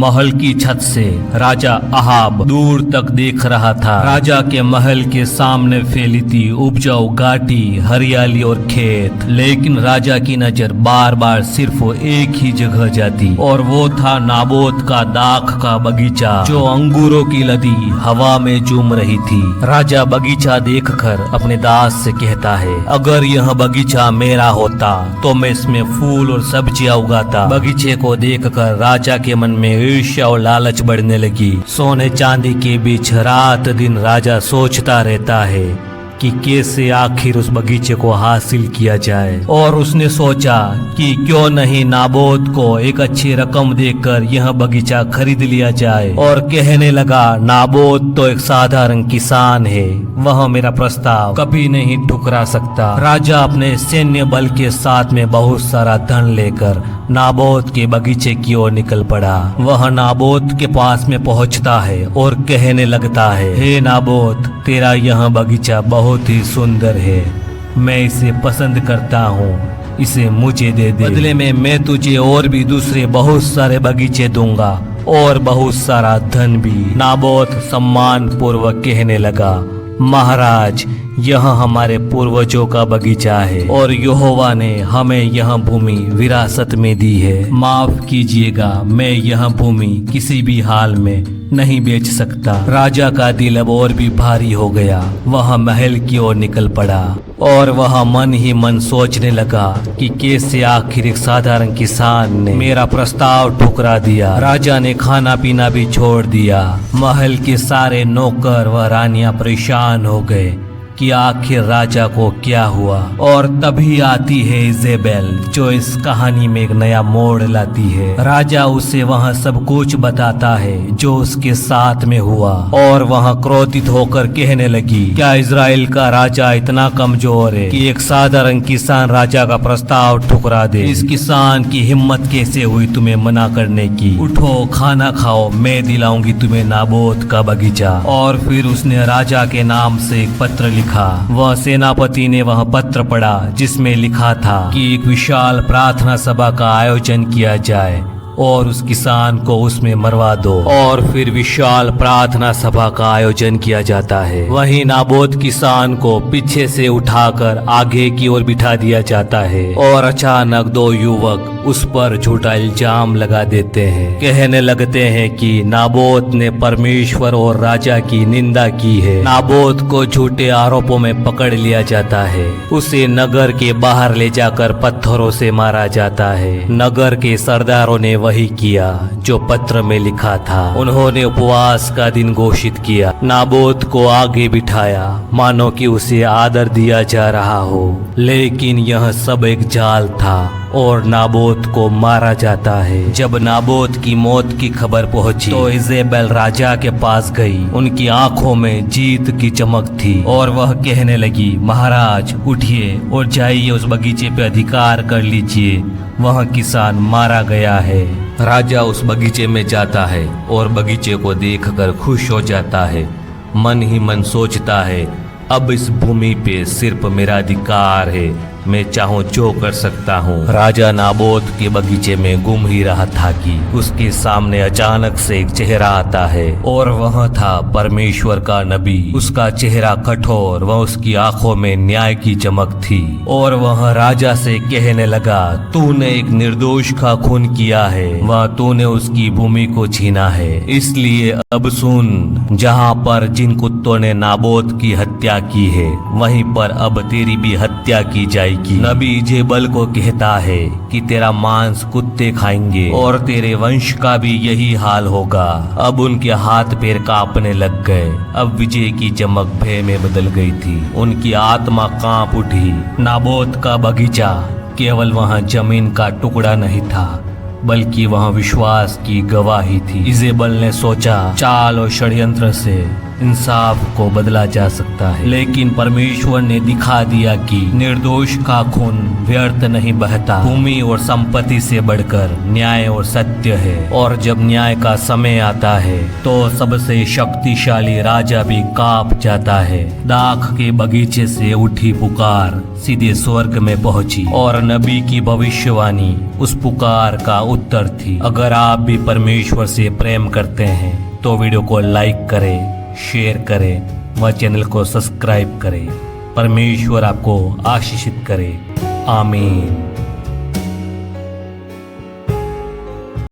महल की छत से राजा अहाब दूर तक देख रहा था। राजा के महल के सामने फैली थी उपजाऊ घाटी, हरियाली और खेत, लेकिन राजा की नजर बार बार सिर्फ एक ही जगह जाती और वो था नाबोत का दाख का बगीचा जो अंगूरों की लदी हवा में झूम रही थी। राजा बगीचा देखकर अपने दास से कहता है, अगर यह बगीचा मेरा होता तो मैं इसमें फूल और सब्जियां उगाता। बगीचे को देखकर राजा के मन में ईर्ष्या और लालच बढ़ने लगी। सोने चांदी के बीच रात दिन राजा सोचता रहता है कि कैसे आखिर उस बगीचे को हासिल किया जाए, और उसने सोचा कि क्यों नहीं नाबोत को एक अच्छी रकम देकर यह बगीचा खरीद लिया जाए, और कहने लगा नाबोत तो एक साधारण किसान है, वह मेरा प्रस्ताव कभी नहीं ठुकरा सकता। राजा अपने सैन्य बल के साथ में बहुत सारा धन लेकर नाबोत के बगीचे की ओर निकल पड़ा। वह नाबोत के पास में पहुंचता है और कहने लगता है, हे नाबोत, तेरा यह बगीचा बहुत ही सुंदर है, मैं इसे पसंद करता हूँ, इसे मुझे दे दे। बदले में मैं तुझे और भी दूसरे बहुत सारे बगीचे दूंगा और बहुत सारा धन भी। नाबोत सम्मान पूर्वक कहने लगा, महाराज, यह हमारे पूर्वजों का बगीचा है और यहोवा ने हमें यह भूमि विरासत में दी है। माफ कीजिएगा, मैं यह भूमि किसी भी हाल में नहीं बेच सकता। राजा का दिल अब और भी भारी हो गया। वह महल की ओर निकल पड़ा और वह मन ही मन सोचने लगा कि कैसे आखिर एक साधारण किसान ने मेरा प्रस्ताव ठुकरा दिया। राजा ने खाना पीना भी छोड़ दिया। महल के सारे नौकर व रानियां परेशान हो गए कि आखिर राजा को क्या हुआ। और तभी आती है इजेबेल, जो इस कहानी में एक नया मोड़ लाती है। राजा उसे वह सब कुछ बताता है जो उसके साथ में हुआ, और वह क्रोधित होकर कहने लगी, क्या इजराइल का राजा इतना कमजोर है कि एक साधारण किसान राजा का प्रस्ताव ठुकरा दे? इस किसान की हिम्मत कैसे हुई तुम्हें मना करने की? उठो, खाना खाओ, मैं दिलाऊंगी तुम्हें नाबोत का बगीचा। और फिर उसने राजा के नाम से एक पत्र लिखा। वह सेनापति ने वह पत्र पढ़ा जिसमें लिखा था कि एक विशाल प्रार्थना सभा का आयोजन किया जाए और उस किसान को उसमें मरवा दो। और फिर विशाल प्रार्थना सभा का आयोजन किया जाता है। वहीं नाबोत किसान को पीछे से उठाकर आगे की ओर बिठा दिया जाता है और अचानक दो युवक उस पर झूठा इल्जाम लगा देते हैं। कहने लगते हैं कि नाबोत ने परमेश्वर और राजा की निंदा की है। नाबोत को झूठे आरोपों में पकड़ लिया जाता है। उसे नगर के बाहर ले जाकर पत्थरों से मारा जाता है। नगर के सरदारों ने वही किया जो पत्र में लिखा था। उन्होंने उपवास का दिन घोषित किया, नाबोत को आगे बिठाया मानो कि उसे आदर दिया जा रहा हो, लेकिन यह सब एक जाल था और नाबोत को मारा जाता है। जब नाबोत की मौत की खबर पहुंची तो इजेबेल राजा के पास गई। उनकी आंखों में जीत की चमक थी और वह कहने लगी, महाराज उठिए और जाइए उस बगीचे पे अधिकार कर लीजिए, वह किसान मारा गया है। राजा उस बगीचे में जाता है और बगीचे को देखकर खुश हो जाता है। मन ही मन सोचता है, अब इस भूमि पे सिर्फ मेरा अधिकार है, मैं चाहूं जो कर सकता हूं। राजा नाबोत के बगीचे में घूम ही रहा था कि उसके सामने अचानक से एक चेहरा आता है और वह था परमेश्वर का नबी। उसका चेहरा कठोर व उसकी आंखों में न्याय की चमक थी और वह राजा से कहने लगा, तूने एक निर्दोष का खून किया है व तूने उसकी भूमि को छीना है, इसलिए अब सुन, जहाँ पर जिन कुत्तों ने नाबोत की हत्या की है वहीं पर अब तेरी भी हत्या की जाएगी। नबी जेबल को कहता है कि तेरा मांस कुत्ते खाएंगे और तेरे वंश का भी यही हाल होगा। अब उनके हाथ पैर कांपने लग गए। अब विजय की चमक भय में बदल गई थी। उनकी आत्मा कांप उठी। नाबोत का बगीचा केवल वहां जमीन का टुकड़ा नहीं था, बल्कि वहां विश्वास की गवाही थी। इजेबल ने सोचा, चाल और षड्यंत्र से इंसाफ को बदला जा सकता है, लेकिन परमेश्वर ने दिखा दिया कि निर्दोष का खून व्यर्थ नहीं बहता। भूमि और संपत्ति से बढ़कर न्याय और सत्य है, और जब न्याय का समय आता है तो सबसे शक्तिशाली राजा भी कांप जाता है। दाख के बगीचे से उठी पुकार सीधे स्वर्ग में पहुंची, और नबी की भविष्यवाणी उस पुकार का उत्तर थी। अगर आप भी परमेश्वर से प्रेम करते हैं तो वीडियो को लाइक करें, शेयर करें व चैनल को सब्सक्राइब करें। परमेश्वर आपको आशीषित करे। आमीन।